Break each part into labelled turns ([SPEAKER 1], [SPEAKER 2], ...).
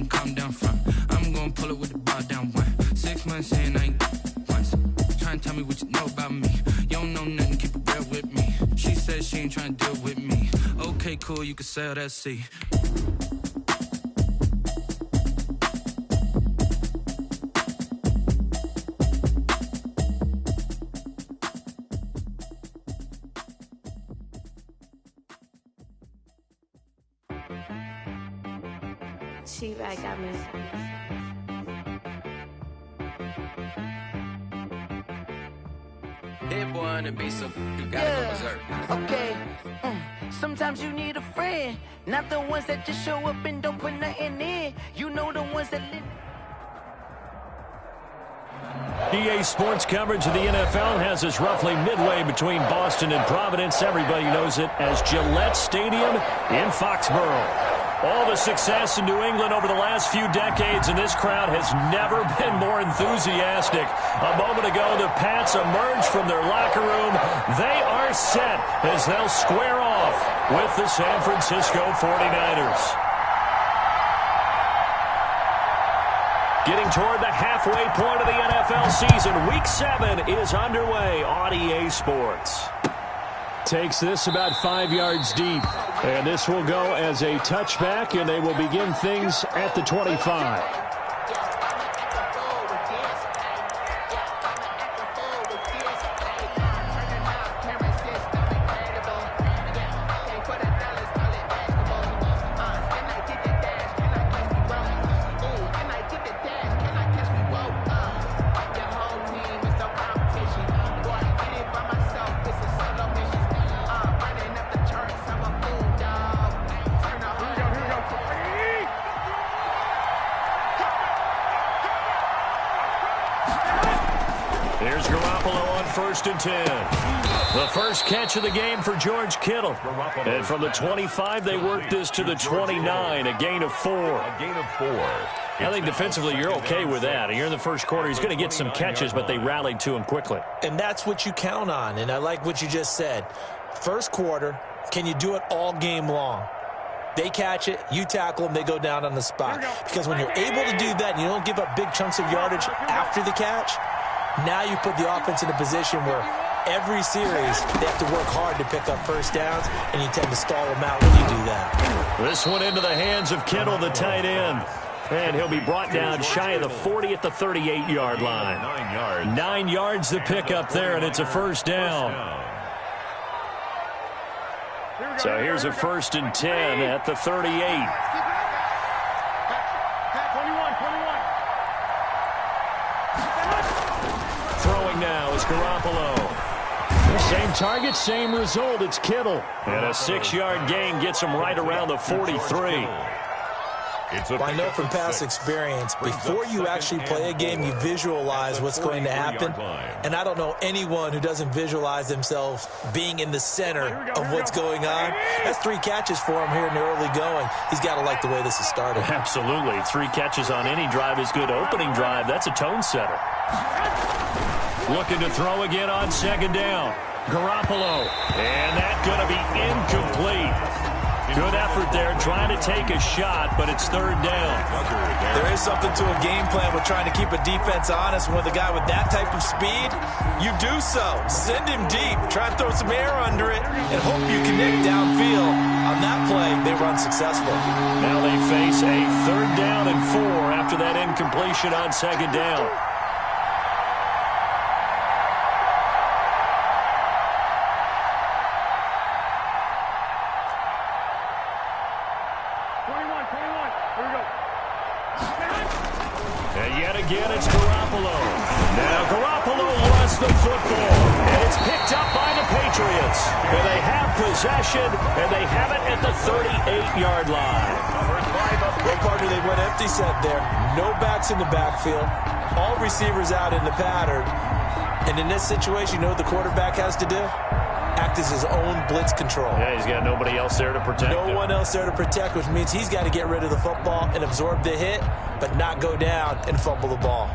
[SPEAKER 1] gon' calm down front. I'm gon' pull it with the bar down one. 6 months in, I ain't once. Try and tell me what you know about me. You don't know nothing, keep it real with me. She said she ain't trying to deal with me. Okay, cool, you can sail that sea.
[SPEAKER 2] She-Bag got me.
[SPEAKER 3] Hit one and be so you gotta go berserk.
[SPEAKER 4] Okay. Sometimes you need a friend, not the ones that just show up and don't put nothing in. You know the ones that live.
[SPEAKER 5] EA Sports coverage of the NFL has us roughly midway between Boston and Providence. Everybody knows it as Gillette Stadium in Foxborough. All the success in New England over the last few decades, and this crowd has never been more enthusiastic. A moment ago, the Pats emerged from their locker room. They are set as they'll square off with the San Francisco 49ers. Getting toward the halfway point of the NFL season, Week 7 is underway on EA Sports. Takes this about 5 yards deep. And this will go as a touchback, and they will begin things at the 25. Here's Garoppolo on 1st and 10. The first catch of the game for George Kittle. And from the 25, they work this to the 29, a gain of 4. I think defensively you're okay with that. You're in the first quarter. He's going to get some catches, but they rallied to him quickly.
[SPEAKER 6] And that's what you count on, and I like what you just said. First quarter, can you do it all game long? They catch it, you tackle them, they go down on the spot. Because when you're able to do that and you don't give up big chunks of yardage after the catch, now you put the offense in a position where every series they have to work hard to pick up first downs, and you tend to stall them out when you do that.
[SPEAKER 5] This one into the hands of Kittle, the tight end. And he'll be brought down shy of the 40 at the 38-yard line. 9 yards the pickup there, and it's a first down. So here's a 1st and 10 at the 38. Throwing now is Garoppolo. Same target, same result. It's Kittle. And a 6-yard gain gets him right around the 43.
[SPEAKER 6] Well, I know from past experience, before you actually play a game, you visualize what's going to happen. And I don't know anyone who doesn't visualize themselves being in the center of what's going on. That's 3 catches for him here in the early going. He's got to like the way this has started.
[SPEAKER 5] Absolutely. 3 catches on any drive is good. Opening drive, that's a tone setter. Looking to throw again on 2nd down. Garoppolo. And that's going to be incomplete. Good effort there, trying to take a shot, but it's 3rd down.
[SPEAKER 6] There is something to a game plan with trying to keep a defense honest. With a guy with that type of speed, you do so. Send him deep. Try and throw some air under it and hope you connect downfield. On that play, they were unsuccessful.
[SPEAKER 5] Now they face a 3rd down and 4 after that incompletion on 2nd down. And yet again, it's Garoppolo. Now Garoppolo lost the football, and it's picked up by the Patriots. And they have possession, and they have it at the 38-yard line.
[SPEAKER 6] Well, partner, they went empty set there. No backs in the backfield. All receivers out in the pattern. And in this situation, you know what the quarterback has to do? Act as his own blitz control.
[SPEAKER 5] Yeah, he's got nobody else there to protect him.
[SPEAKER 6] No one else there to protect, which means he's got to get rid of the football and absorb the hit, but not go down and fumble the ball.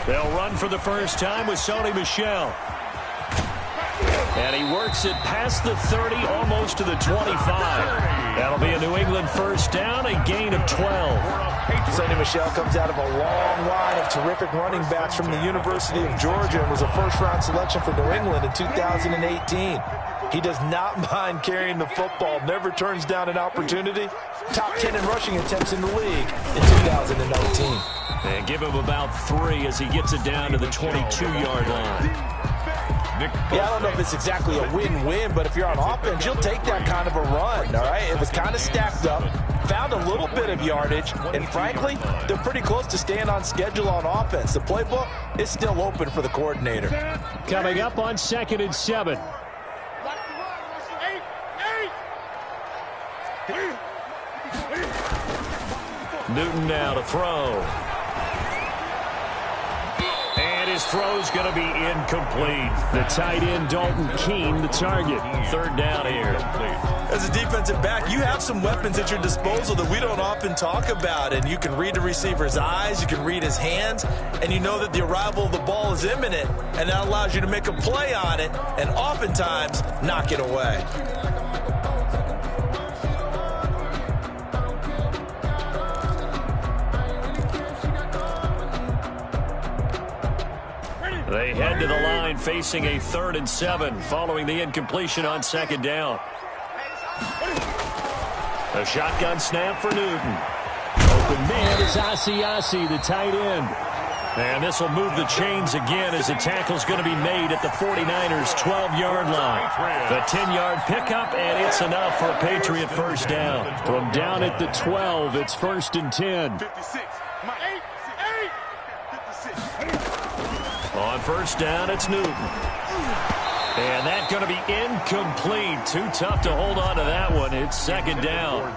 [SPEAKER 5] They'll run for the first time with Sony Michel. And he works it past the 30, almost to the 25. That'll be a New England first down, a gain of 12.
[SPEAKER 6] Sony Michel comes out of a long line of terrific running backs from the University of Georgia and was a first-round selection for New England in 2018. He does not mind carrying the football, never turns down an opportunity. Top 10 in rushing attempts in the league in 2019.
[SPEAKER 5] And give him about 3 as he gets it down to the 22-yard line.
[SPEAKER 6] Yeah, I don't know if it's exactly a win-win, but if you're on offense, you'll take that kind of a run, all right? It was kind of stacked up, found a little bit of yardage, and frankly, they're pretty close to staying on schedule on offense. The playbook is still open for the coordinator.
[SPEAKER 5] Coming up on 2nd and 7. Newton now to throw. And his throw's going to be incomplete. The tight end, Dalton Keene, the target. 3rd down here.
[SPEAKER 6] As a defensive back, you have some weapons at your disposal that we don't often talk about. And you can read the receiver's eyes, you can read his hands, and you know that the arrival of the ball is imminent. And that allows you to make a play on it and oftentimes knock it away.
[SPEAKER 5] They head to the line facing a 3rd and 7 following the incompletion on 2nd down. A shotgun snap for Newton. Open man is Asiasi, the tight end. And this will move the chains again as the tackle's going to be made at the 49ers' 12-yard line. The 10-yard pickup, and it's enough for a Patriot first down. From down at the 12, it's 1st and 10. On first down, it's Newton. And that's going to be incomplete. Too tough to hold on to that one. It's 2nd down.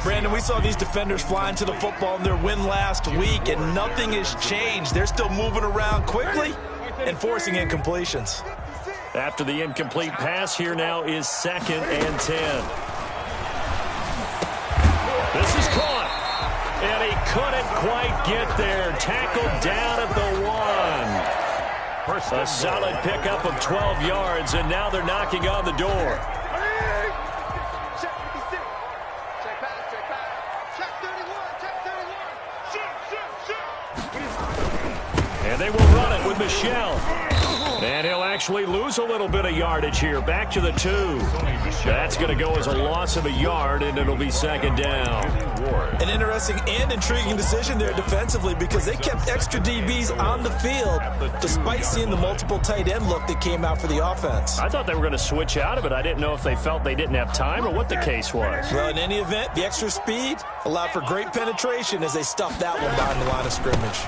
[SPEAKER 6] Brandon, we saw these defenders flying to the football in their win last week, and nothing has changed. They're still moving around quickly and forcing incompletions.
[SPEAKER 5] After the incomplete pass, here now is 2nd and 10. This is caught. And he couldn't quite get there. Tackled down at the 1. A solid pickup of 12 yards, and now they're knocking on the door. And they will run it with Michel. And he'll actually lose a little bit of yardage here. Back to the 2. That's going to go as a loss of a yard, and it'll be 2nd down.
[SPEAKER 6] An interesting and intriguing decision there defensively because they kept extra DBs on the field despite seeing the multiple tight end look that came out for the offense.
[SPEAKER 5] I thought they were going to switch out of it. I didn't know if they felt they didn't have time or what the case was.
[SPEAKER 6] Well, in any event, the extra speed allowed for great penetration as they stuffed that one behind the line of scrimmage.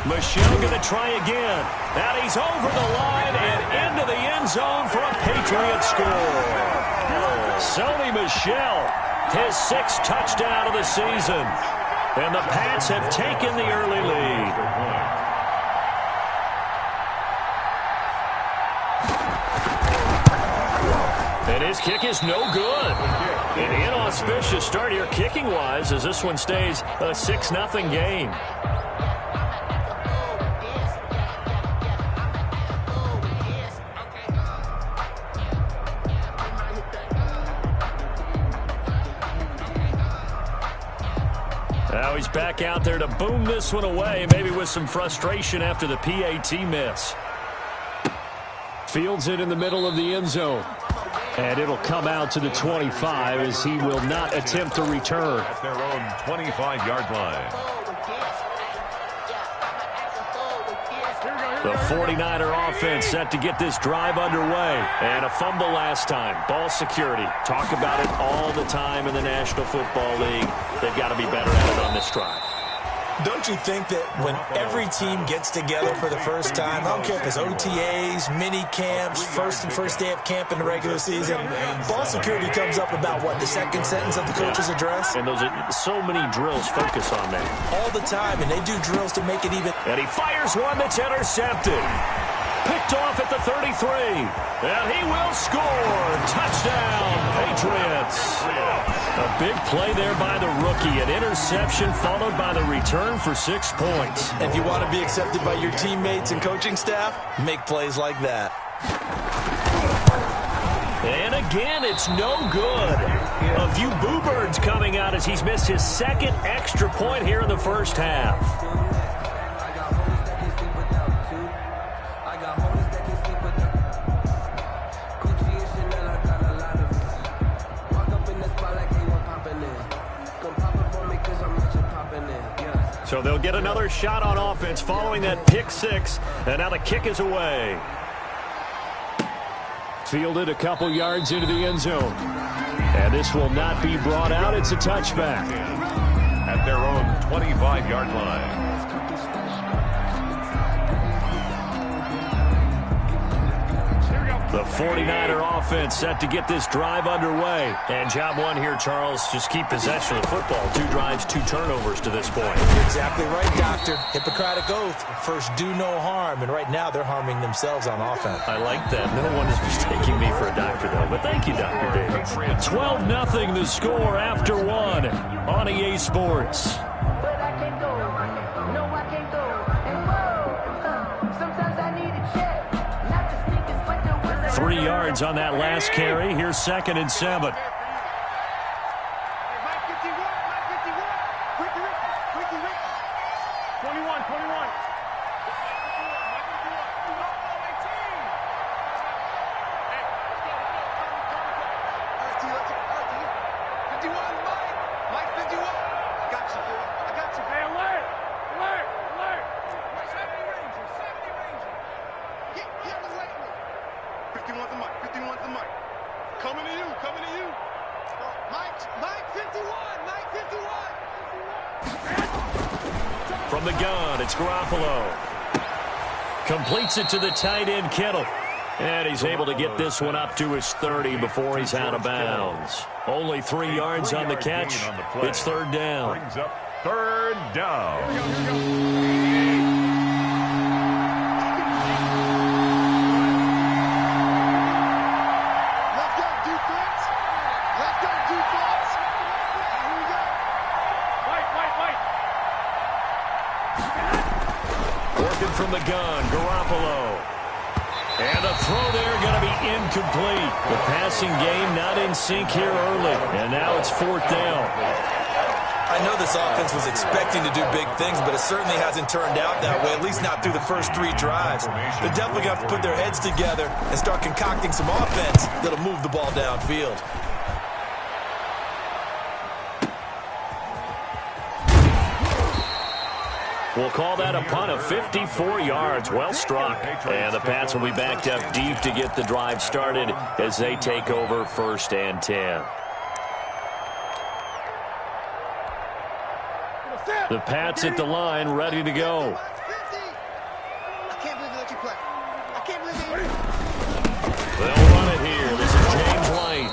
[SPEAKER 5] Michel going to try again. And he's over the line and into the end zone for a Patriot score. Sony Michel, his 6th touchdown of the season. And the Pats have taken the early lead. And his kick is no good. An inauspicious start here kicking-wise as this one stays a 6-0 game. Now he's back out there to boom this one away, maybe with some frustration after the PAT miss. Fields it in the middle of the end zone. And it'll come out to the 25 as he will not attempt to return.
[SPEAKER 7] At their own 25-yard line.
[SPEAKER 5] The 49er offense set to get this drive underway. And a fumble last time. Ball security. Talk about it all the time in the National Football League. They've got to be better at it on this drive.
[SPEAKER 6] Don't you think that when every team gets together for the first time, I don't care if it's OTAs, mini camps, first day of camp in the regular season, ball security comes up about, what, the 2nd sentence of the coach's address?
[SPEAKER 5] And those are so many drills focus on that.
[SPEAKER 6] All the time, and they do drills to make it even.
[SPEAKER 5] And he fires one that's intercepted. Picked off at the 33. And he will score. Touchdown, Patriots. A big play there by the rookie. An interception followed by the return for 6 points.
[SPEAKER 6] If you want to be accepted by your teammates and coaching staff, make plays like that.
[SPEAKER 5] And again, it's no good. A few boo birds coming out as he's missed his second extra point here in the first half. So they'll get another shot on offense following that pick six, and now the kick is away. Fielded a couple yards into the end zone. And this will not be brought out. It's a touchback.
[SPEAKER 7] At their own 25-yard line.
[SPEAKER 5] The 49er offense set to get this drive underway. And job one here, Charles, just keep possession of the football. 2 drives, 2 turnovers to this point.
[SPEAKER 6] You're exactly right, Doctor. Hippocratic oath. First, do no harm. And right now, they're harming themselves on offense.
[SPEAKER 5] I like that. No one is mistaking me for a doctor, though. But thank you, Dr. David. 12-0 the score after 1 on EA Sports.
[SPEAKER 4] But I can't go. No, I can't go. And whoa, sometimes I need a check. Not the sneakers, but the
[SPEAKER 5] 3 yards on that last carry. Here's 2nd and 7. From the gun, it's Garoppolo. Completes it to the tight end, Kittle. And he's able to get this one up to his 30 before he's out of bounds. Only 3 yards on the catch. It's 3rd down.
[SPEAKER 7] Brings up 3rd down.
[SPEAKER 5] From the gun, Garoppolo. And the throw there going to be incomplete. The passing game not in sync here early. And now it's 4th down.
[SPEAKER 6] I know this offense was expecting to do big things, but it certainly hasn't turned out that way, at least not through the first 3 drives. They're definitely going to have to put their heads together and start concocting some offense that'll move the ball downfield.
[SPEAKER 5] We'll call that a punt of 54 yards. Well struck. And the Pats will be backed up deep to get the drive started as they take over 1st and 10. The Pats at the line, ready to go.
[SPEAKER 8] I can't believe they let you play. I can't believe they...
[SPEAKER 5] They'll run it here. This is James White.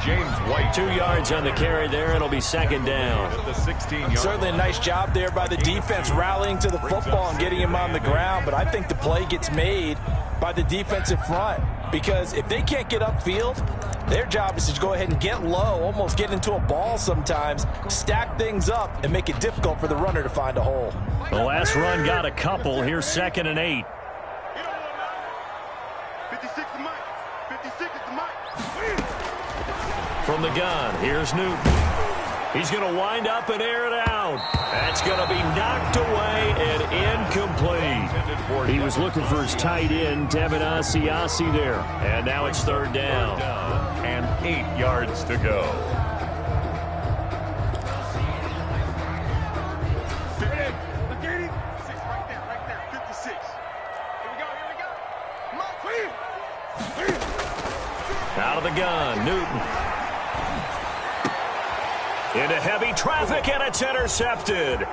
[SPEAKER 7] James White.
[SPEAKER 5] 2 yards on the carry there. It'll be 2nd down.
[SPEAKER 7] The 16-yard.
[SPEAKER 6] Certainly a nice job there by the defense rallying to the football and getting him on the ground, but I think the play gets made by the defensive front because if they can't get upfield, their job is to go ahead and get low, almost get into a ball sometimes, stack things up, and make it difficult for the runner to find a hole.
[SPEAKER 5] The last run got a couple. Here's 2nd and 8.
[SPEAKER 8] 56 is Mike. 56 is Mike.
[SPEAKER 5] From the gun, here's Newton. He's going to wind up and air it out. That's going to be knocked away and incomplete. He was looking for his tight end, Devin Asiasi there. And now it's 3rd down.
[SPEAKER 7] And 8 yards to go.
[SPEAKER 5] Out of the gun, Newton. Into heavy traffic, and it's intercepted.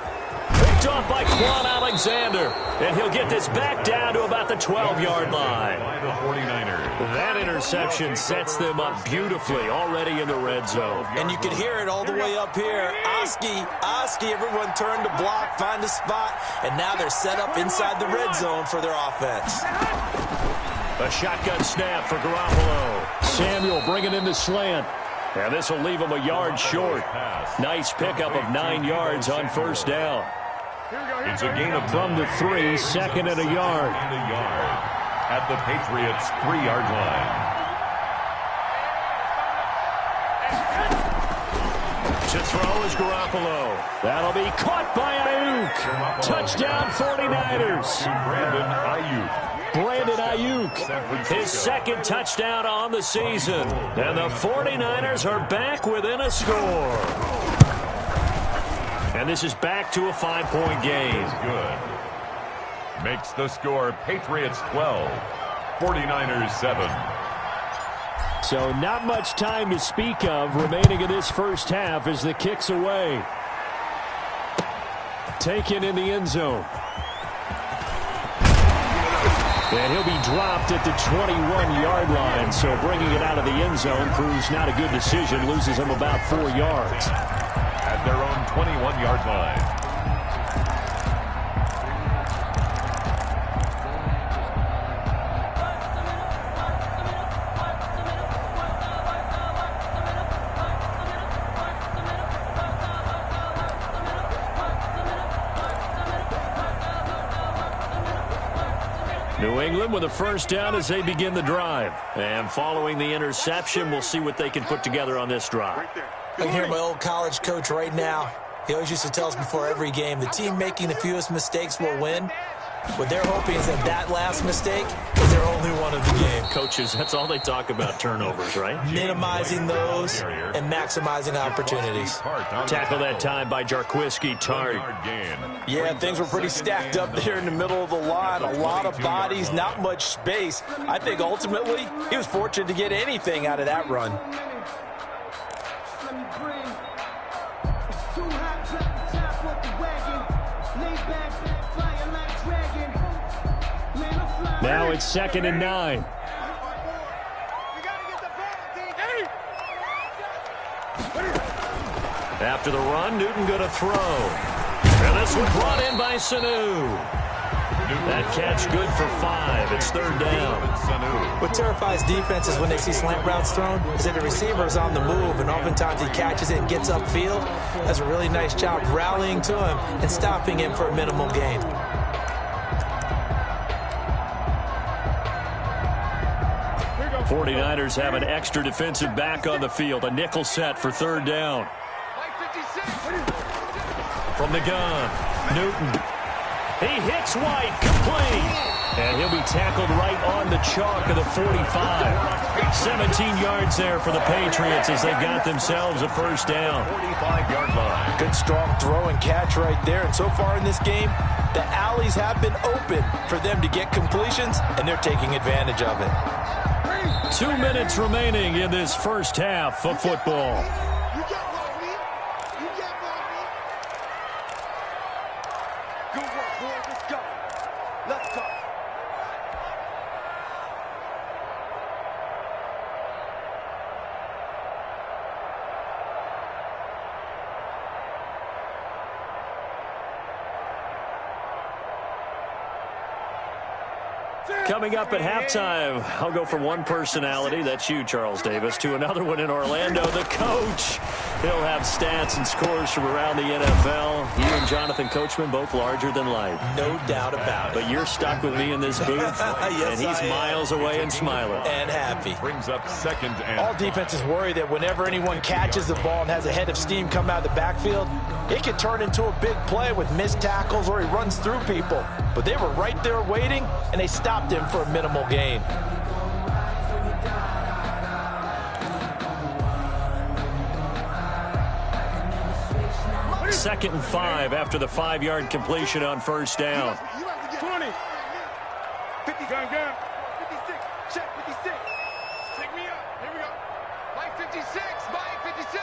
[SPEAKER 5] Picked off by Quan Alexander. And he'll get this back down to about the 12-yard line.
[SPEAKER 7] By the 49ers.
[SPEAKER 5] That interception sets them up beautifully already in the red zone.
[SPEAKER 6] And you can hear it all the way up here. Oski, everyone turned to block, find a spot, and now they're set up inside the red zone for their offense.
[SPEAKER 5] A shotgun snap for Garoppolo. Samuel bringing in the slant. And this will leave him a yard short. Nice pickup of 9 yards on first down.
[SPEAKER 7] It's a gain of
[SPEAKER 5] From the 3, second and a yard.
[SPEAKER 7] At the Patriots' 3-yard line.
[SPEAKER 5] To throw is Garoppolo. That'll be caught by Ayuk. Touchdown 49ers. Brandon Ayuk, his second touchdown on the season. And the 49ers are back within a score. And this is back to a 5-point game.
[SPEAKER 7] Good. Makes the score Patriots 12, 49ers 7.
[SPEAKER 5] So not much time to speak of remaining in this first half as the kick's away. Taken in the end zone. And he'll be dropped at the 21-yard line. So bringing it out of the end zone proves not a good decision. Loses him about 4 yards.
[SPEAKER 7] At their own 21-yard line.
[SPEAKER 5] New England with a first down as they begin the drive. And following the interception, we'll see what they can put together on this drive.
[SPEAKER 6] I can hear my old college coach right now. He always used to tell us before every game, the team making the fewest mistakes will win. What they're hoping is that last mistake is their only one of the game.
[SPEAKER 5] Coaches, that's all they talk about, turnovers, right?
[SPEAKER 6] Minimizing those and maximizing opportunities.
[SPEAKER 5] Tackle that time by Jarquiski Tart.
[SPEAKER 9] Yeah, things were pretty stacked up there in the middle of the line. A lot of bodies, not much space. I think ultimately he was fortunate to get anything out of that run.
[SPEAKER 5] Now it's 2nd and 9. After the run, Newton going to throw. And this one brought in by Sanu. That catch good for 5. It's 3rd down.
[SPEAKER 6] What terrifies defenses when they see slant routes thrown is that the receiver is on the move, and oftentimes he catches it and gets upfield. Does a really nice job rallying to him and stopping him for a minimal gain.
[SPEAKER 5] The 49ers have an extra defensive back on the field. A nickel set for 3rd down. From the gun, Newton. He hits White, complete. And he'll be tackled right on the chalk of the 45. 17 yards there for the Patriots as they got themselves a first down.
[SPEAKER 7] 45-yard line.
[SPEAKER 9] Good strong throw and catch right there. And so far in this game, the alleys have been open for them to get completions, and they're taking advantage of it.
[SPEAKER 5] 2 minutes remaining in this first half of football.
[SPEAKER 8] Good work, boys. Let's go. Let's go.
[SPEAKER 5] Coming up at halftime, I'll go from one personality, that's you, Charles Davis, to another one in Orlando, the coach. He'll have stats and scores from around the NFL. You and Jonathan Coachman, both larger than life.
[SPEAKER 6] No doubt about it.
[SPEAKER 5] But you're stuck with me in this booth,
[SPEAKER 6] Yes,
[SPEAKER 5] and he's miles away and smiling.
[SPEAKER 6] And happy.
[SPEAKER 7] Brings up 2nd and
[SPEAKER 9] All defenses worry that whenever anyone catches the ball and has a head of steam come out of the backfield, it can turn into a big play with missed tackles or he runs through people. But they were right there waiting, and they stopped him for a minimal gain.
[SPEAKER 5] Second and 5 after the 5-yard completion on first down.
[SPEAKER 8] 20. 50. Gun. 56. Check 56. Take me up. Here we go. Mike 56. Mike 56.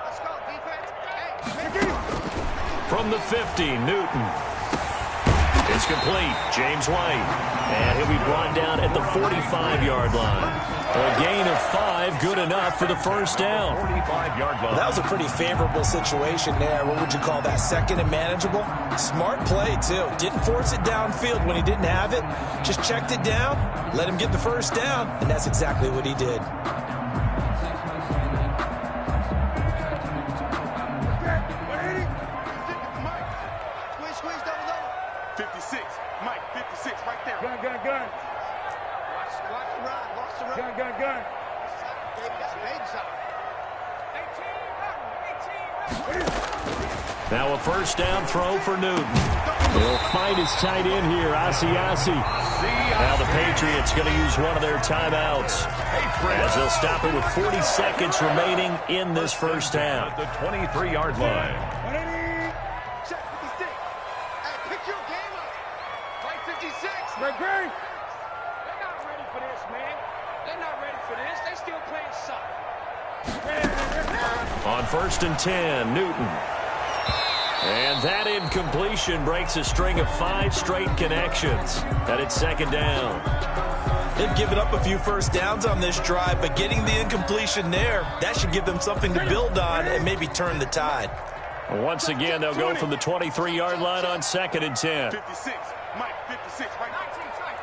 [SPEAKER 8] Let's go, defense. Hey,
[SPEAKER 5] From the 50, Newton. It's complete. James White. And he'll be brought down at the 45-yard line. A gain of 5, good enough for the first down.
[SPEAKER 7] 45-yard line.
[SPEAKER 6] Well, that was a pretty favorable situation there. What would you call that? Second and manageable? Smart play, too. Didn't force it downfield when he didn't have it. Just checked it down, let him get the first down, and that's exactly what he did.
[SPEAKER 8] Gun. Gun.
[SPEAKER 5] Now a first down throw for Newton. He'll find his tight end here, Asiasi. Now the Patriots going to use one of their timeouts as they'll stop it with 40 seconds remaining in this first half.
[SPEAKER 7] At the 23-yard line.
[SPEAKER 8] Great.
[SPEAKER 10] They're not ready for this, man. They're not ready for this. They still playing soccer.
[SPEAKER 5] On 1st and 10, Newton. And that incompletion breaks a string of 5 straight connections. And it's second down.
[SPEAKER 6] They've given up a few first downs on this drive, but getting the incompletion there, that should give them something to build on and maybe turn the tide.
[SPEAKER 5] Once again, they'll go from the 23-yard line on 2nd and 10.
[SPEAKER 8] 56. Mike, 56. Right. 19 tight.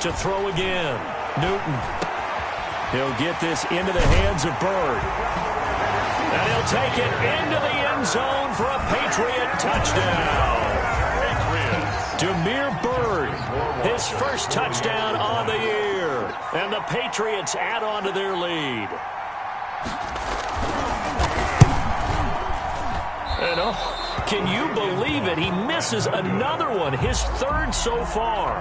[SPEAKER 5] To throw again, Newton. He'll get this into the hands of Bird. And he'll take it into the end zone for a Patriot touchdown. Demir Bird, his first touchdown on the year. And the Patriots add on to their lead. And oh, can you believe it? He misses another one, his 3rd so far.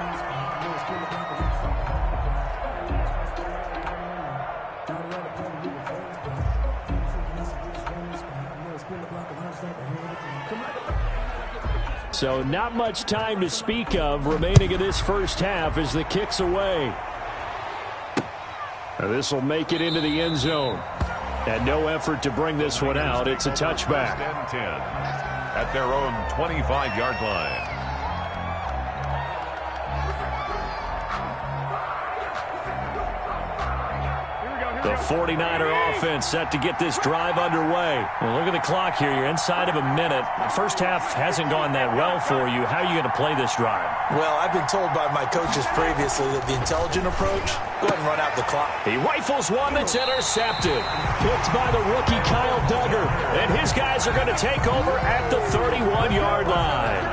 [SPEAKER 5] So not much time to speak of remaining in this first half as the kick's away. This will make it into the end zone. And no effort to bring this one out. It's a touchback.
[SPEAKER 7] 10 at their own 25-yard line.
[SPEAKER 5] The 49er offense set to get this drive underway. Well, look at the clock here. You're inside of a minute. The first half hasn't gone that well for you. How are you going to play this drive?
[SPEAKER 6] Well, I've been told by my coaches previously that the intelligent approach, go ahead and run out the clock.
[SPEAKER 5] He rifles one that's intercepted. Picked by the rookie Kyle Duggar. And his guys are going to take over at the 31-yard line.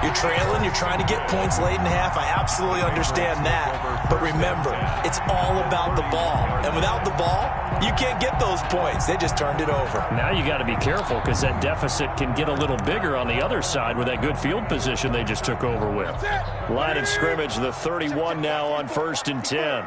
[SPEAKER 6] You're trailing, you're trying to get points late in half. I absolutely understand that. But remember, it's all about the ball. And without the ball, you can't get those points. They just turned it over.
[SPEAKER 5] Now you got to be careful because that deficit can get a little bigger on the other side with that good field position they just took over with. Line of scrimmage, the 31 now on 1st and 10.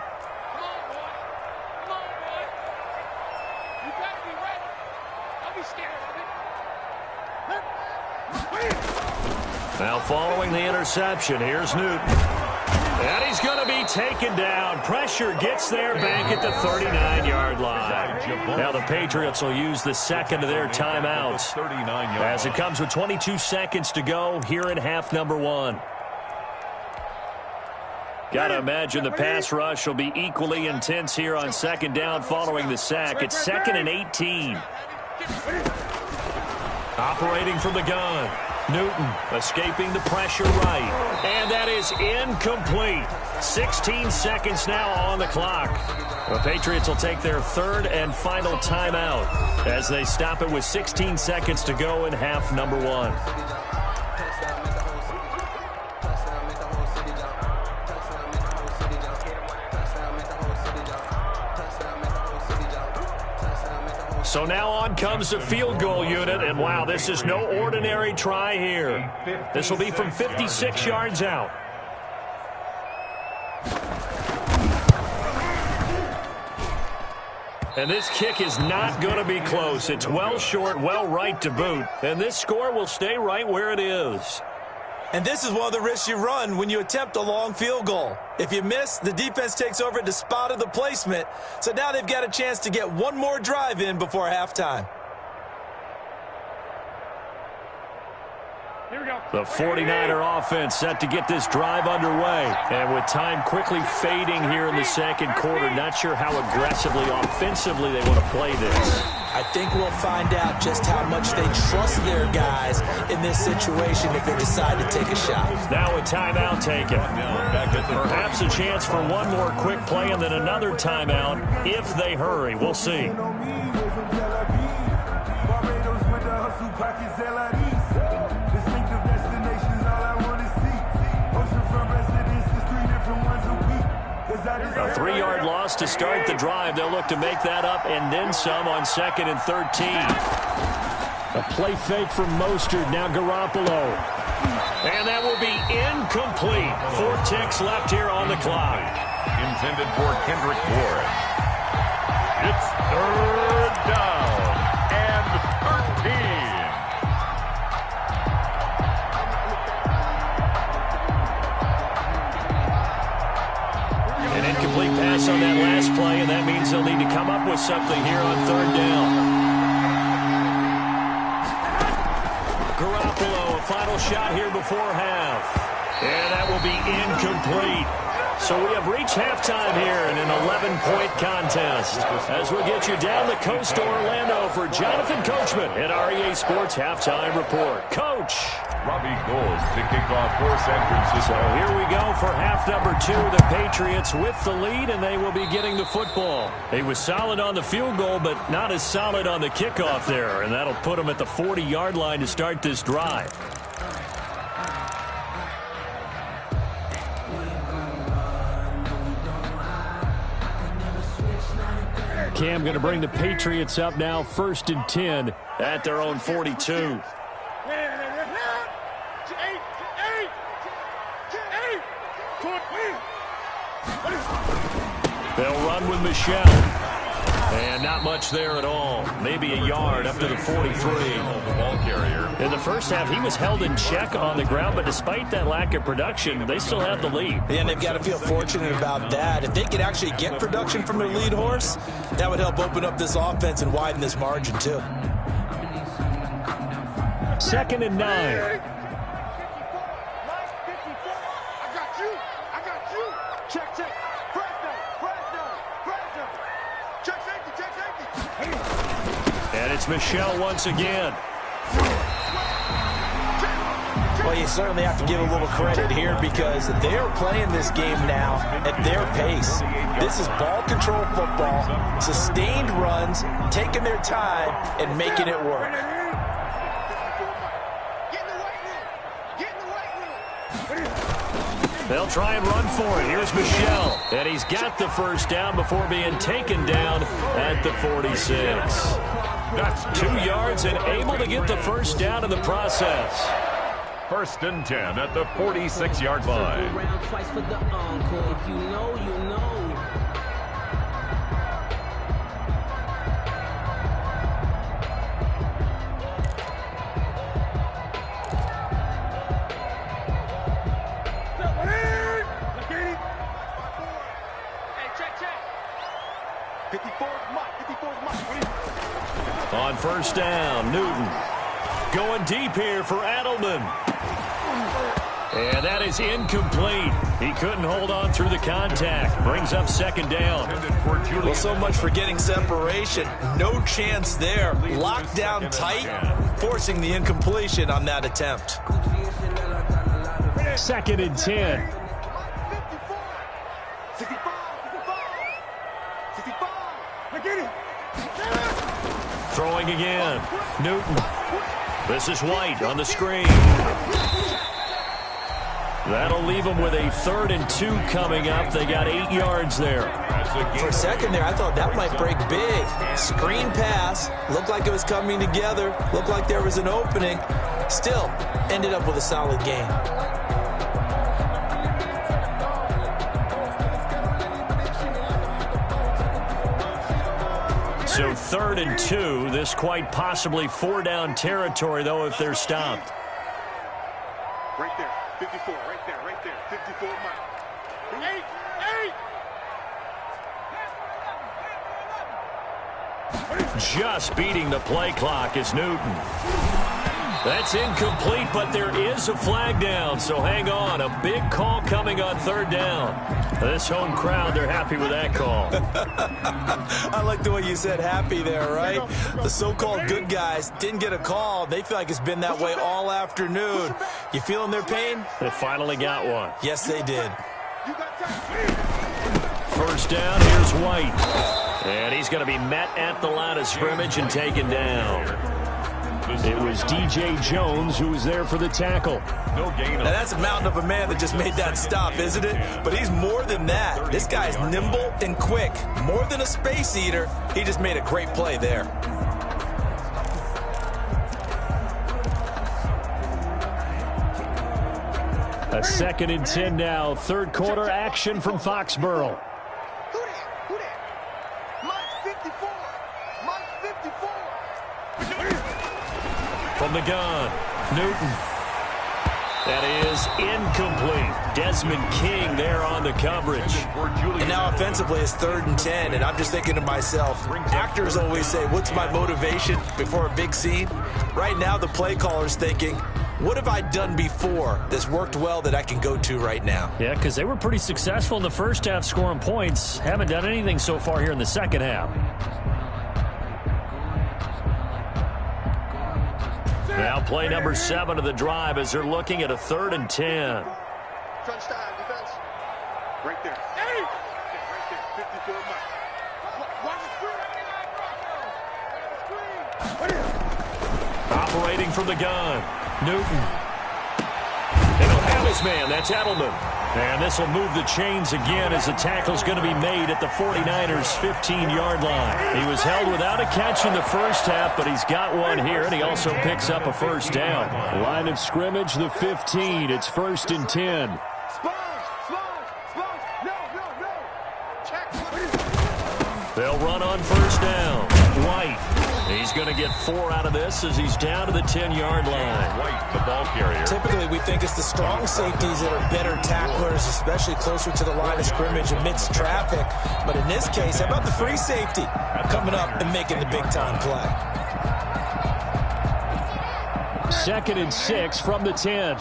[SPEAKER 5] Now following the interception, here's Newton. And he's going to be taken down. Pressure gets there back at the 39-yard line. Now the Patriots will use the second of their timeouts as it comes with 22 seconds to go here in half number 1. Got to imagine the pass rush will be equally intense here on 2nd down following the sack. It's 2nd and 18. Operating from the gun. Newton escaping the pressure right. And that is incomplete. 16 seconds now on the clock. The Patriots will take their 3rd and final timeout as they stop it with 16 seconds to go in half number 1. So now on comes the field goal unit, and wow, this is no ordinary try here. This will be from 56 yards out. And this kick is not going to be close. It's well short, well right to boot, and this score will stay right where it is.
[SPEAKER 6] And this is one of the risks you run when you attempt a long field goal. If you miss, the defense takes over at the spot of the placement. So now they've got a chance to get one more drive in before halftime.
[SPEAKER 5] The 49er offense set to get this drive underway. And with time quickly fading here in the second quarter, not sure how aggressively, offensively they want to play this.
[SPEAKER 6] I think we'll find out just how much they trust their guys in this situation if they decide to take a shot.
[SPEAKER 5] Now a timeout taken. Perhaps a chance for one more quick play and then another timeout if they hurry. We'll see. A 3-yard loss to start the drive. They'll look to make that up and then some on 2nd and 13. A play fake from Mostert. Now Garoppolo. And that will be incomplete. 4 ticks left here on the clock.
[SPEAKER 7] Intended for Kendrick Bourne. It's 3rd down and 13.
[SPEAKER 5] An incomplete pass on that last play, and that means they'll need to come up with something here on 3rd down. Garoppolo, a final shot here before half. And that will be incomplete. So we have reached halftime here in an 11-point contest. As we get you down the coast to Orlando for Jonathan Coachman at REA Sports Halftime Report. Coach.
[SPEAKER 7] Robbie Gould to kick off for San Francisco.
[SPEAKER 5] So here we go for half number 2. The Patriots with the lead, and they will be getting the football. He was solid on the field goal, but not as solid on the kickoff there, and that'll put him at the 40-yard line to start this drive. Cam going to bring the Patriots up now, 1st and 10 at their own 42. They'll run with Michelle. And not much there at all. Maybe a yard up to the 43. In the first half, he was held in check on the ground, but despite that lack of production, they still have the lead.
[SPEAKER 6] And they've got to feel fortunate about that. If they could actually get production from their lead horse, that would help open up this offense and widen this margin, too.
[SPEAKER 5] 2nd and 9. And it's Michelle once again.
[SPEAKER 6] Well, you certainly have to give a little credit here because they are playing this game now at their pace. This is ball control football, sustained runs, taking their time, and making it work.
[SPEAKER 5] They'll try and run for it. Here's Michelle. And he's got the 1st down before being taken down at the 46. That's 2 yards and able to get the 1st down in the process.
[SPEAKER 7] 1st and 10 at the 46-yard line.
[SPEAKER 11] If you know, you know.
[SPEAKER 5] On 1st down, Newton going deep here for Adelman. And that is incomplete. He couldn't hold on through the contact. Brings up 2nd down.
[SPEAKER 6] Well, so much for getting separation. No chance there. Locked down tight, forcing the incompletion on that attempt.
[SPEAKER 5] 2nd and 10. Throwing again. Newton. This is White on the screen. That'll leave them with a 3rd and 2 coming up. They got 8 yards there.
[SPEAKER 6] For a second there, I thought that might break big. Screen pass. Looked like it was coming together. Looked like there was an opening. Still, ended up with a solid game.
[SPEAKER 5] So 3rd and 2. This quite possibly 4-down territory, though, if they're stopped.
[SPEAKER 8] Right there. 54, right there. 54 miles. 8.
[SPEAKER 5] Just beating the play clock is Newton. That's incomplete, but there is a flag down, so hang on. A big call coming on third down. This home crowd, they're happy with that call.
[SPEAKER 6] I like the way you said happy there, right? The so-called good guys didn't get a call. They feel like it's been that way all afternoon. You feeling their pain?
[SPEAKER 5] They finally got one.
[SPEAKER 6] Yes, they did.
[SPEAKER 5] First down, here's White. And he's going to be met at the line of scrimmage and taken down. It was DJ Jones who was there for the tackle.
[SPEAKER 7] No gain.
[SPEAKER 6] Now that's a mountain of a man that just made that stop, isn't it? But he's more than that. This guy's nimble and quick. More than a space eater. He just made a great play there.
[SPEAKER 5] A 2nd and 10 now. Third quarter action from Foxborough.
[SPEAKER 8] Who that? Mike 54. Mike 54.
[SPEAKER 5] From the gun, Newton. That is incomplete. Desmond King there on the coverage.
[SPEAKER 6] And now offensively it's 3rd and 10, and I'm just thinking to myself, actors always say, what's my motivation before a big scene? Right now the play caller's thinking, what have I done before that's worked well that I can go to right now?
[SPEAKER 5] Yeah, because they were pretty successful in the first half scoring points. Haven't done anything so far here in the second half. Now play number 7 of the drive as they're looking at a 3rd and 10.
[SPEAKER 8] Crunch time, defense. Right there. Hey! Right there. 54 miles. Watch the screen.
[SPEAKER 5] Operating from the gun, Newton. And he'll have his man. That's Edelman. And this will move the chains again as the tackle's going to be made at the 49ers' 15-yard line. He was held without a catch in the first half, but he's got one here, and he also picks up a first down. Line of scrimmage, the 15. It's 1st and 10. They'll run on first down. White. He's going to get 4 out of this as he's down to the 10-yard line.
[SPEAKER 7] White, the ball carrier.
[SPEAKER 6] Typically, we think it's the strong safeties that are better tacklers, especially closer to the line of scrimmage amidst traffic. But in this case, how about the free safety coming up and making the big-time play?
[SPEAKER 5] 2nd and 6 from the 10.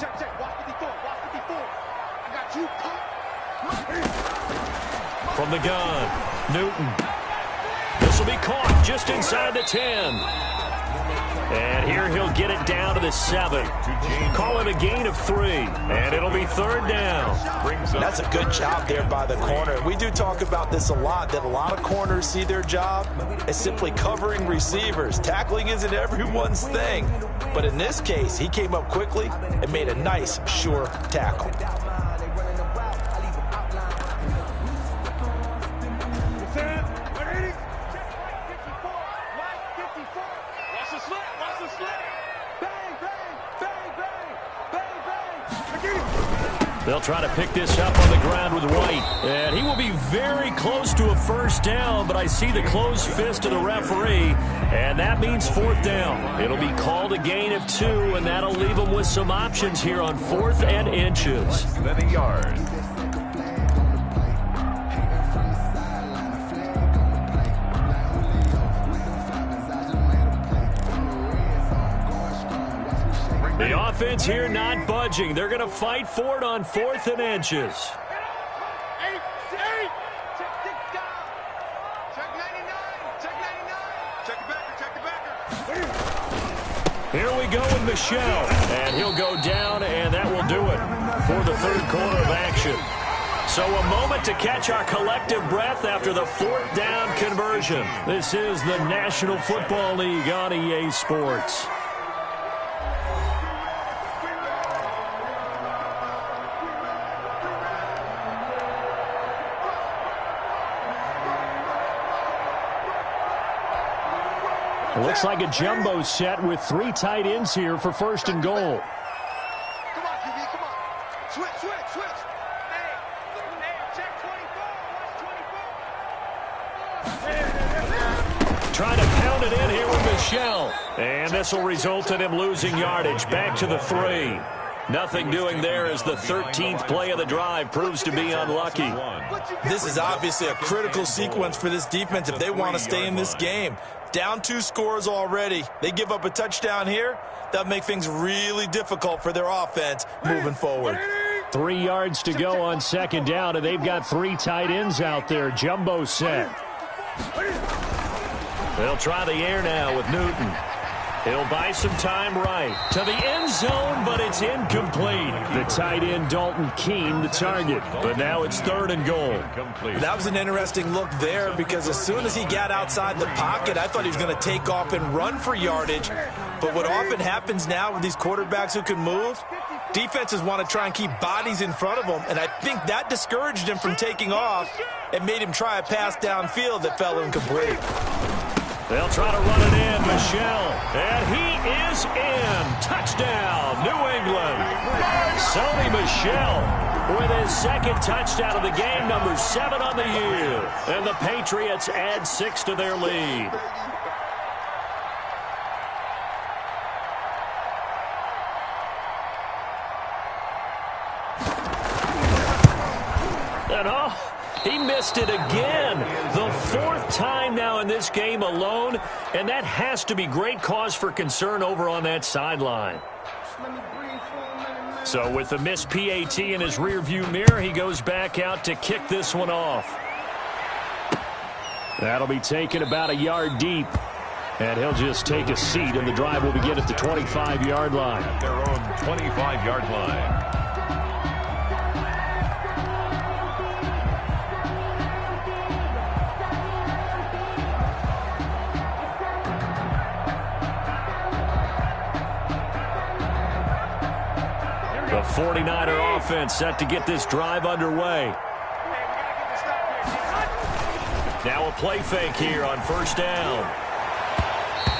[SPEAKER 5] From the gun, Newton. This will be caught just inside the 10. And here he'll get it down to the 7. Call it a gain of 3. And it'll be 3rd down.
[SPEAKER 6] That's a good job there by the corner. We do talk about this a lot, that a lot of corners see their job as simply covering receivers. Tackling isn't everyone's thing. But in this case, he came up quickly and made a nice, sure tackle.
[SPEAKER 5] They'll try to pick this up on the ground with White. And he will be very close to a first down, but I see the closed fist of the referee, and that means 4th down. It'll be called a gain of 2, and that'll leave them with some options here on 4th and inches.
[SPEAKER 7] Then a yard.
[SPEAKER 5] The offense here not budging. They're going to fight for it on 4th and inches. Here we go with Michelle. And he'll go down, and that will do it for the 3rd quarter of action. So a moment to catch our collective breath after the 4th down conversion. This is the National Football League on EA Sports. Looks like a jumbo set with 3 tight ends here for 1st and goal.
[SPEAKER 8] Come on, QB, come on. Switch. Hey, check 24.
[SPEAKER 5] Trying to pound it in here with Michelle. And this will result in him losing yardage. Back to the 3. Nothing doing there as the 13th play of the drive proves to be unlucky.
[SPEAKER 6] This is obviously a critical sequence for this defense if they want to stay in this game. Down 2 scores already. They give up a touchdown here. That'll make things really difficult for their offense moving forward.
[SPEAKER 5] 3 yards to go on second down, and they've got 3 tight ends out there. Jumbo set. They'll try the air now with Newton. He'll buy some time right to the end zone, but it's incomplete. The tight end, Dalton Keene, the target. But now it's 3rd and goal.
[SPEAKER 6] That was an interesting look there because as soon as he got outside the pocket, I thought he was going to take off and run for yardage. But what often happens now with these quarterbacks who can move, defenses want to try and keep bodies in front of them, and I think that discouraged him from taking off and made him try a pass downfield that fell incomplete.
[SPEAKER 5] They'll try to run it in, Michel, and he is in. Touchdown, New England. Sony Michel with his 2nd touchdown of the game, number 7 on the year. And the Patriots add 6 to their lead. And he missed it again. The 4th time now in this game alone, and that has to be great cause for concern over on that sideline. So with the missed PAT in his rearview mirror, he goes back out to kick this one off. That'll be taken about a yard deep. And he'll just take a seat, and the drive will begin at the 25-yard line.
[SPEAKER 7] At their own 25-yard line.
[SPEAKER 5] The 49er offense set to get this drive underway. Now a play fake here on 1st down.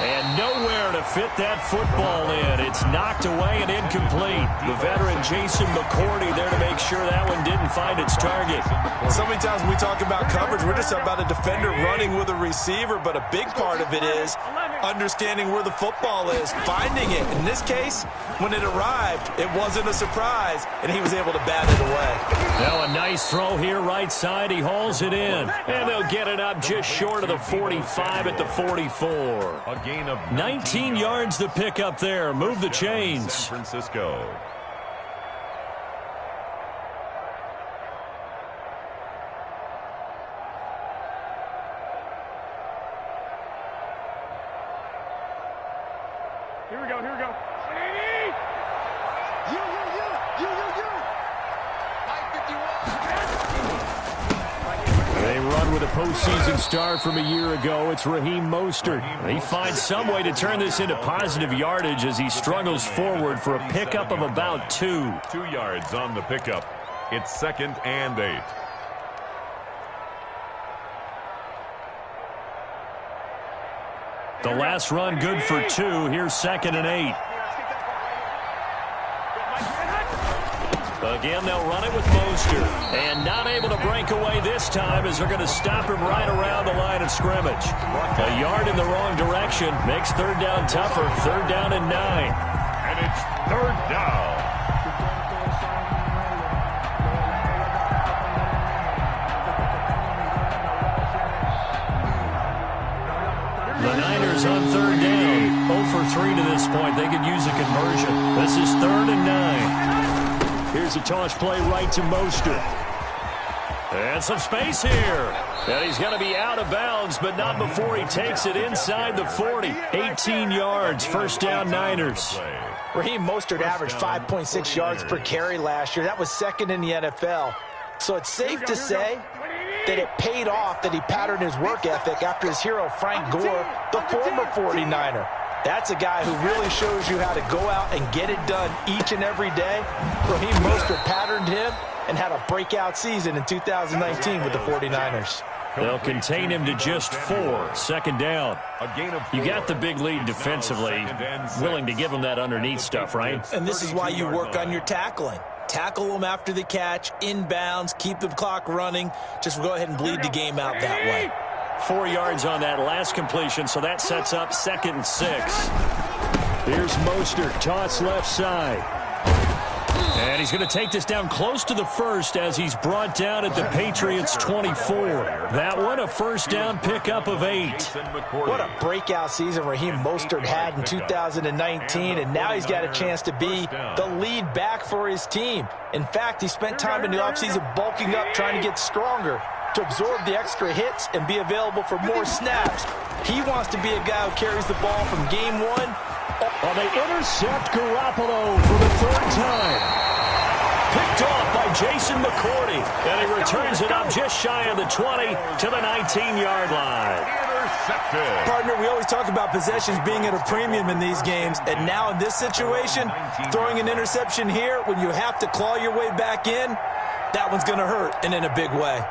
[SPEAKER 5] And nowhere to fit that football in. It's knocked away and incomplete. The veteran Jason McCourty there to make sure that one didn't find its target.
[SPEAKER 6] So many times when we talk about coverage, we're just about a defender running with a receiver, but a big part of it is understanding where the football is, finding it. In this case, when it arrived, it wasn't a surprise, and he was able to bat it away.
[SPEAKER 5] Now a nice throw here right side. He hauls it in, and they'll get it up just short of the 45 at the 44.
[SPEAKER 7] A gain of
[SPEAKER 5] 19 yards to pick up there. Move the chains.
[SPEAKER 7] San Francisco.
[SPEAKER 8] Here we go, here we go.
[SPEAKER 5] They run with a postseason star from a year ago. It's Raheem Mostert. He finds some way to turn this into positive yardage as he struggles forward for a pickup of about 2.
[SPEAKER 7] 2 yards on the pickup. It's 2nd and 8.
[SPEAKER 5] The last run good for 2. Here's 2nd and 8. Again, they'll run it with Mostert. And not able to break away this time as they're going to stop him right around the line of scrimmage. A yard in the wrong direction makes 3rd down tougher. 3rd down and 9.
[SPEAKER 7] And it's 3rd down.
[SPEAKER 5] The Niners on 3rd down. 0 for 3 to this point. They could use a conversion. This is 3rd and 9. Here's a toss play right to Mostert. And some space here. And he's going to be out of bounds, but not before he takes it inside the 40. 18 yards, 1st down Niners.
[SPEAKER 9] Raheem Mostert averaged 5.6 yards per carry last year. That was 2nd in the NFL. So it's safe to say that it paid off that he patterned his work ethic after his hero Frank Gore, the former 49er. That's a guy who really shows you how to go out and get it done each and every day. Raheem Mostert patterned him and had a breakout season in 2019 with the 49ers.
[SPEAKER 5] They'll contain him to just 4. 2nd down. You got the big lead defensively. Willing to give him that underneath stuff, right?
[SPEAKER 6] And this is why you work on your tackling. Tackle them after the catch, inbounds, keep the clock running. Just go ahead and bleed the game out that way.
[SPEAKER 5] 4 yards on that last completion, so that sets up 2nd and 6. Here's Mostert, toss left side. And he's going to take this down close to the first as he's brought down at the Patriots' 24. That one, a first down pickup of 8.
[SPEAKER 9] What a breakout season Raheem Mostert had in 2019, and now he's got a chance to be the lead back for his team. In fact, he spent time in the offseason bulking up, trying to get stronger to absorb the extra hits and be available for more snaps. He wants to be a guy who carries the ball from game 1.
[SPEAKER 5] Well, they intercept Garoppolo for the 3rd time. Picked off by Jason McCourty. And he returns it up just shy of the 20 to the 19-yard line.
[SPEAKER 7] Intercepted.
[SPEAKER 6] Partner, we always talk about possessions being at a premium in these games. And now in this situation, throwing an interception here when you have to claw your way back in, that one's going to hurt, and in a big way.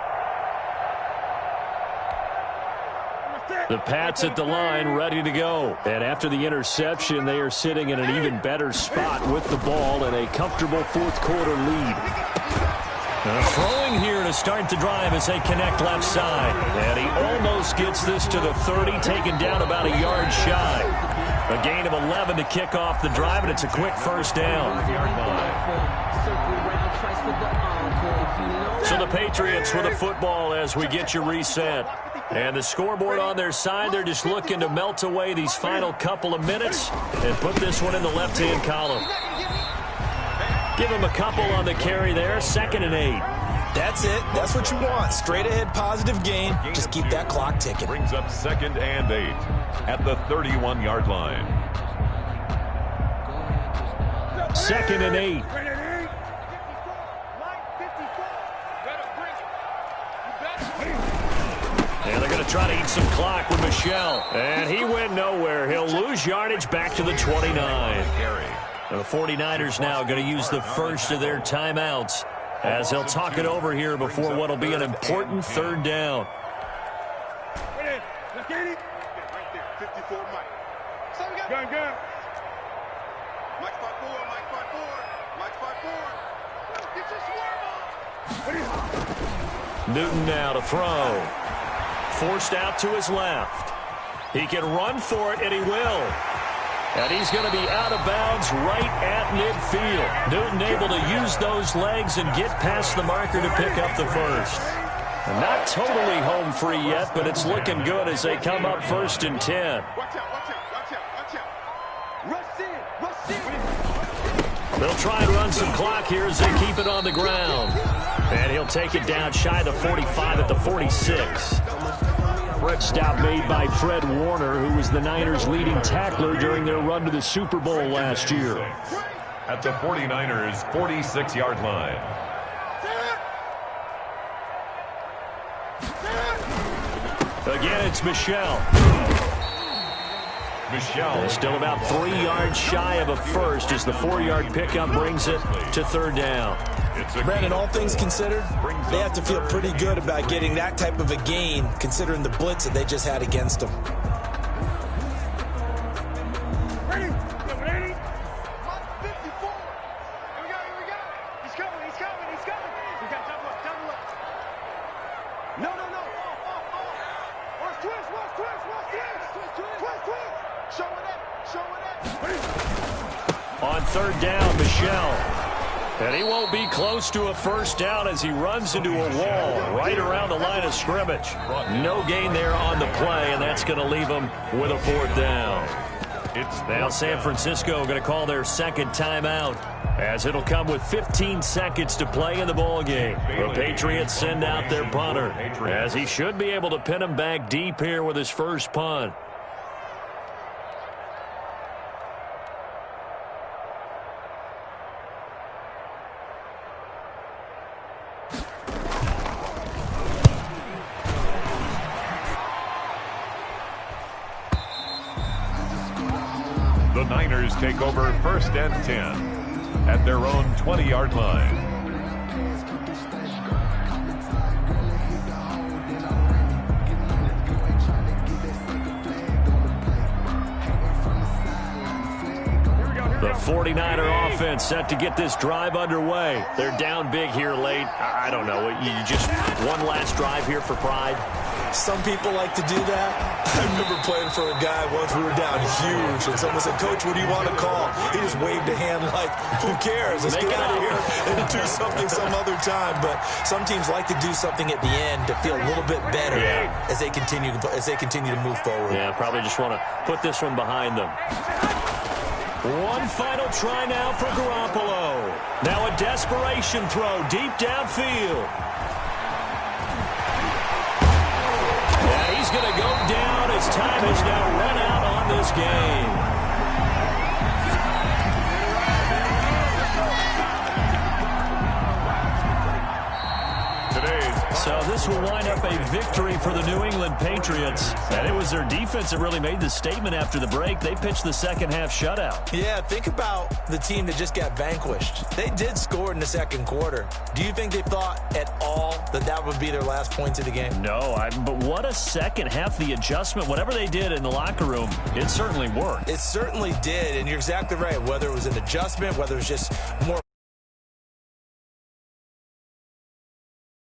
[SPEAKER 5] The Pats at the line, ready to go. And after the interception, they are sitting in an even better spot with the ball and a comfortable fourth-quarter lead. Throwing here to start the drive as they connect left side. And he almost gets this to the 30, taken down about a yard shy. A gain of 11 to kick off the drive, and it's a quick first down. So the Patriots with the football as we get you reset. And the scoreboard on their side, they're just looking to melt away these final couple of minutes and put this one in the left-hand column. Give them a couple on the carry there, 2nd and 8.
[SPEAKER 6] That's it. That's what you want. Straight ahead, positive gain. Just keep that clock ticking.
[SPEAKER 7] Brings up 2nd and 8 at the 31-yard line.
[SPEAKER 5] 2nd and 8. And they're going to try to eat some clock with Michel. And he went nowhere. He'll lose yardage back to the 29. And the 49ers now going to use the first of their timeouts as they'll talk it over here before what will be an important 3rd down.
[SPEAKER 8] Gun. Mike 5-4, Mike 5-4, Mike 5-4. Get your swerve on.
[SPEAKER 5] Newton now to throw. Forced out to his left. He can run for it, and he will. And he's going to be out of bounds right at midfield. Newton able to use those legs and get past the marker to pick up the first. And not totally home free yet, but it's looking good as they come up 1st and 10. They'll try and run some clock here as they keep it on the ground. And he'll take it down shy of the 45 at the 46. Red stop made by Fred Warner, who was the Niners' leading tackler during their run to the Super Bowl last year.
[SPEAKER 7] At the 49ers' 46-yard line.
[SPEAKER 5] Again, it's Michel. Still about 3 yards shy of a first as the 4-yard pickup brings it to 3rd down.
[SPEAKER 6] Brandon, all things considered, they have to feel pretty good about getting that type of a gain, considering the blitz that they just had against them.
[SPEAKER 8] Ready? Mike 54. Here we go. He's coming. We got double up. No. Watch twist. Show it up.
[SPEAKER 5] On 3rd down, Michel. And he won't be close to a first down as he runs into a wall right around the line of scrimmage. No gain there on the play, and that's going to leave him with a 4th down. Now San Francisco going to call their 2nd timeout as it'll come with 15 seconds to play in the ball game. The Patriots send out their punter as he should be able to pin him back deep here with his first punt.
[SPEAKER 7] The Niners take over 1st and 10 at their own 20-yard line.
[SPEAKER 5] The 49er offense set to get this drive underway. They're down big here late. I don't know. You just one last drive here for pride.
[SPEAKER 6] Some people like to do that. I remember playing for a guy once. We were down huge, and someone said, "Coach, what do you want to call?" He just waved a hand like, who cares? Let's get out of here and do something some other time. But some teams like to do something at the end to feel a little bit better as they continue to move forward.
[SPEAKER 5] Yeah, probably just want to put this one behind them. One final try now for Garoppolo. Now a desperation throw deep downfield. Yeah, he's going to go down. His time has now run out on this game. So this will wind up a victory for the New England Patriots. And it was their defense that really made the statement after the break. They pitched the second half shutout.
[SPEAKER 6] Yeah, think about the team that just got vanquished. They did score in the second quarter. Do you think they thought at all that that would be their last points of the game?
[SPEAKER 5] No, but what a second half. The adjustment, whatever they did in the locker room, it certainly worked.
[SPEAKER 6] It certainly did, and you're exactly right. Whether it was an adjustment, whether it was just more